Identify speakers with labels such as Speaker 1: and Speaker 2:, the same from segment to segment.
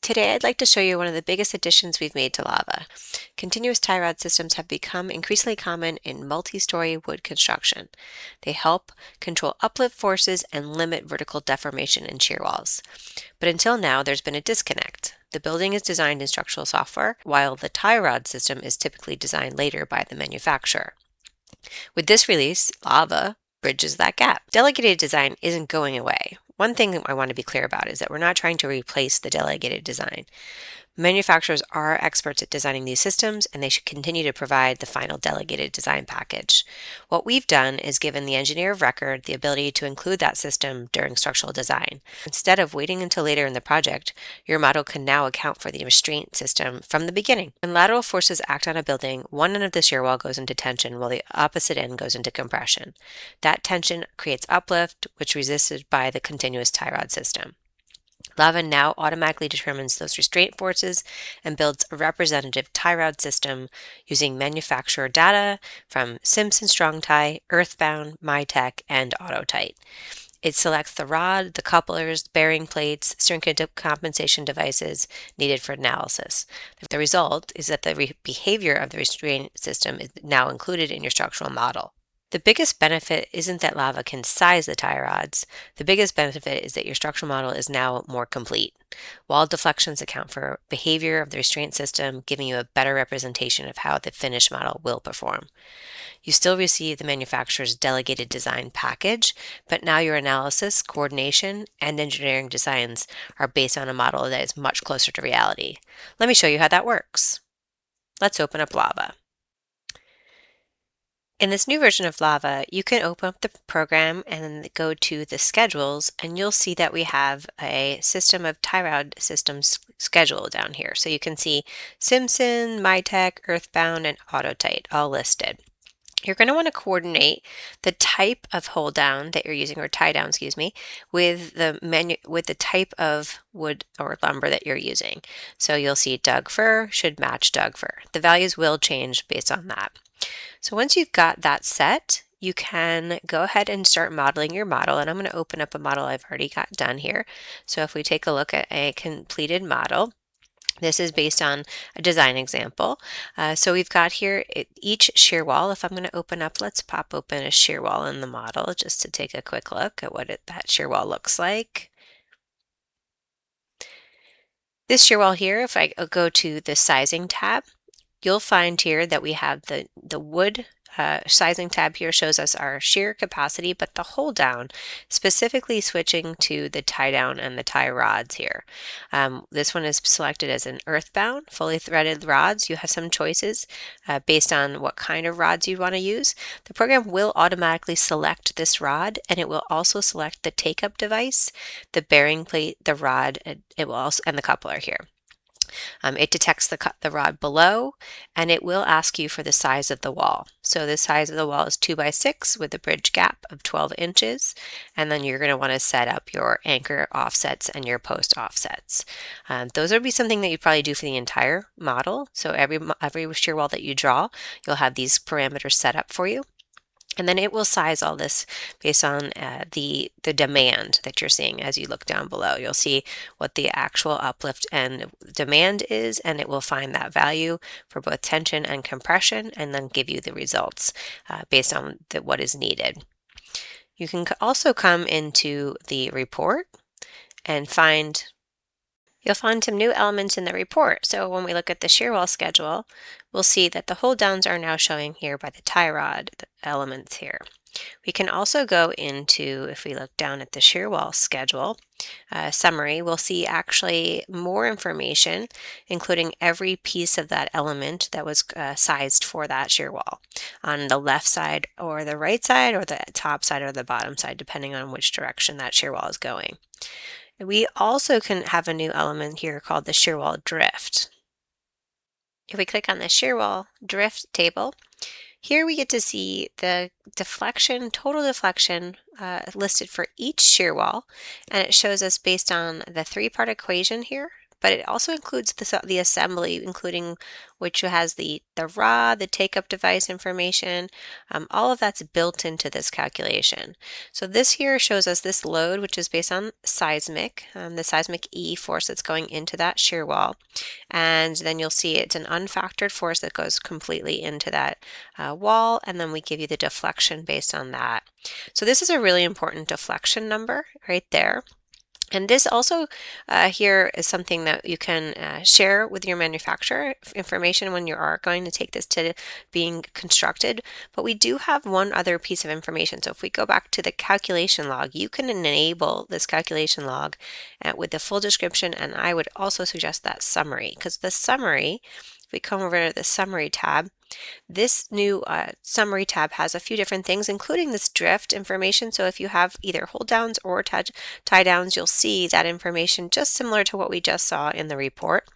Speaker 1: Today, I'd like to show you one of the biggest additions we've made to lava. Continuous tie rod systems have become increasingly common in multi-story wood construction. They help control uplift forces and limit vertical deformation in shear walls. But until now, there's been a disconnect. The building is designed in structural software, while the tie rod system is typically designed later by the manufacturer. With this release, lava bridges that gap. Delegated design isn't going away. One thing I want to be clear about is that we're not trying to replace the delegated design. Manufacturers are experts at designing these systems, and they should continue to provide the final delegated design package. What we've done is given the engineer of record the ability to include that system during structural design. Instead of waiting until later in the project, your model can now account for the restraint system from the beginning. When lateral forces act on a building, one end of the shear wall goes into tension while the opposite end goes into compression. That tension creates uplift, which is resisted by the continuous tie rod system. Lava now automatically determines those restraint forces and builds a representative tie rod system using manufacturer data from Simpson Strong-Tie, Earthbound, MiTek, and AutoTight. It selects the rod, the couplers, bearing plates, shrinkage compensation devices needed for analysis. The result is that the behavior of the restraint system is now included in your structural model. The biggest benefit isn't that lava can size the tie rods. The biggest benefit is that your structural model is now more complete. Wall deflections account for behavior of the restraint system, giving you a better representation of how the finished model will perform. You still receive the manufacturer's delegated design package, but now your analysis, coordination, and engineering designs are based on a model that is much closer to reality. Let me show you how that works. Let's open up Lava. In this new version of Lava, you can open up the program and then go to the schedules, and you'll see that we have a system of tie rod systems schedule down here. So you can see Simpson, MiTek, Earthbound, and AutoTight all listed. You're going to want to coordinate the type of hold down that you're using, or tie down, excuse me, with the type of wood or lumber that you're using. So you'll see Doug fir should match Doug fir. The values will change based on that. So once you've got that set, you can go ahead and start modeling your model. And I'm going to open up a model I've already got done here. So if we take a look at a completed model, this is based on a design example. So we've got here each shear wall. If I'm going to open up, let's pop open a shear wall in the model just to take a quick look at what that shear wall looks like. This shear wall here, if I go to the sizing tab, you'll find here that we have the wood sizing tab here shows us our shear capacity, but the hold down, specifically switching to the tie down and the tie rods here. This one is selected as an earthbound, fully threaded rods. You have some choices based on what kind of rods you want to use. The program will automatically select this rod, and it will also select the take-up device, the bearing plate, the rod, and it will also, and the coupler here. It detects the rod below, and it will ask you for the size of the wall. So the size of the wall is 2 by 6 with a bridge gap of 12 inches, and then you're going to want to set up your anchor offsets and your post offsets. Those would be something that you'd probably do for the entire model. So every shear wall that you draw, you'll have these parameters set up for you. And then it will size all this based on the demand that you're seeing as you look down below. You'll see what the actual uplift and demand is, and it will find that value for both tension and compression, and then give you the results based on what is needed. You can also come into the report and you'll find some new elements in the report. So when we look at the shear wall schedule, we'll see that the hold downs are now showing here by the tie rod elements here. We can also go into, if we look down at the shear wall schedule summary, we'll see actually more information, including every piece of that element that was sized for that shear wall on the left side or the right side or the top side or the bottom side, depending on which direction that shear wall is going. We also can have a new element here called the shear wall drift. If we click on the shear wall drift table, here we get to see the deflection, total deflection listed for each shear wall, and it shows us based on the three-part equation here but it also includes the assembly, including which has the rod, the take-up device information. All of that's built into this calculation. So this here shows us this load, which is based on seismic, the seismic E force that's going into that shear wall. And then you'll see it's an unfactored force that goes completely into that wall, and then we give you the deflection based on that. So this is a really important deflection number right there. And this also here is something that you can share with your manufacturer information when you are going to take this to being constructed. But we do have one other piece of information. So if we go back to the calculation log, you can enable this calculation log with the full description. And I would also suggest that summary, because the summary, if we come over to the summary tab, this new summary tab has a few different things, including this drift information. So if you have either hold downs or tie downs, you'll see that information just similar to what we just saw in the report.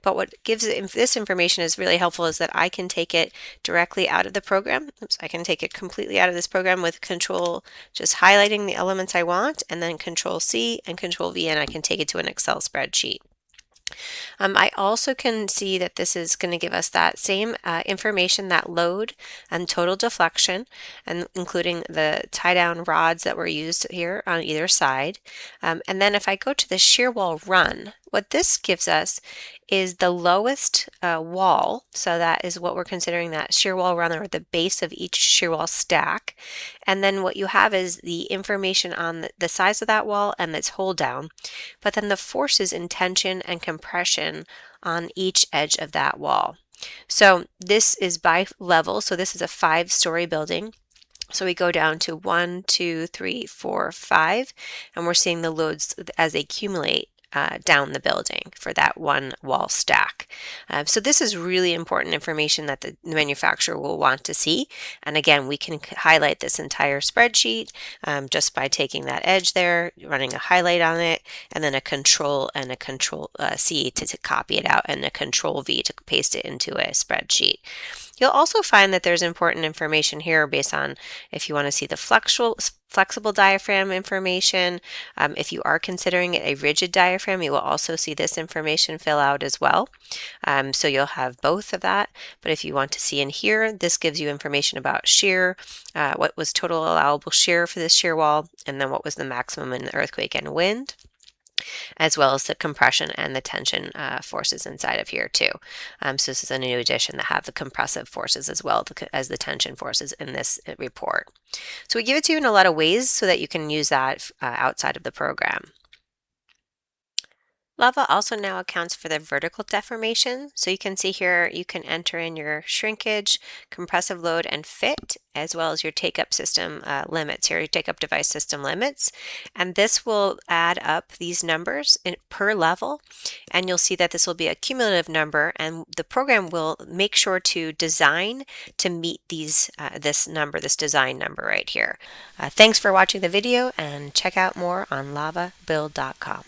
Speaker 1: But what gives this information is really helpful is that I can take it directly out of the program. Oops, I can take it completely out of this program with Control, just highlighting the elements I want, and then Control C and Control V, and I can take it to an Excel spreadsheet. I also can see that this is going to give us that same information, that load and total deflection, and including the tie down rods that were used here on either side. And then if I go to the shear wall run, what this gives us is the lowest wall. So that is what we're considering that shear wall run, or the base of each shear wall stack. And then what you have is the information on the size of that wall and its hold down, but then the forces in tension and compression on each edge of that wall. So this is by level. So this is a 5-story building. So we go down to 1, 2, 3, 4, 5, and we're seeing the loads as they accumulate down the building for that one wall stack. So this is really important information that the manufacturer will want to see. And again, we can highlight this entire spreadsheet just by taking that edge there, running a highlight on it, and then a Control and a Control C to copy it out, and a Control V to paste it into a spreadsheet. You'll also find that there's important information here based on if you want to see the flexible diaphragm information. If you are considering it a rigid diaphragm, you will also see this information fill out as well. So you'll have both of that. But if you want to see in here, this gives you information about shear, what was total allowable shear for this shear wall, and then what was the maximum in the earthquake and wind, as well as the compression and the tension forces inside of here too. So this is a new addition that have the compressive forces as well as the tension forces in this report. So we give it to you in a lot of ways so that you can use that outside of the program. Lava also now accounts for the vertical deformation. So you can see here, you can enter in your shrinkage, compressive load, and fit, as well as your take-up system limits, your take-up device system limits. And this will add up these numbers per level. And you'll see that this will be a cumulative number, and the program will make sure to design to meet these this design number right here. Thanks for watching the video, and check out more on lavabuild.com.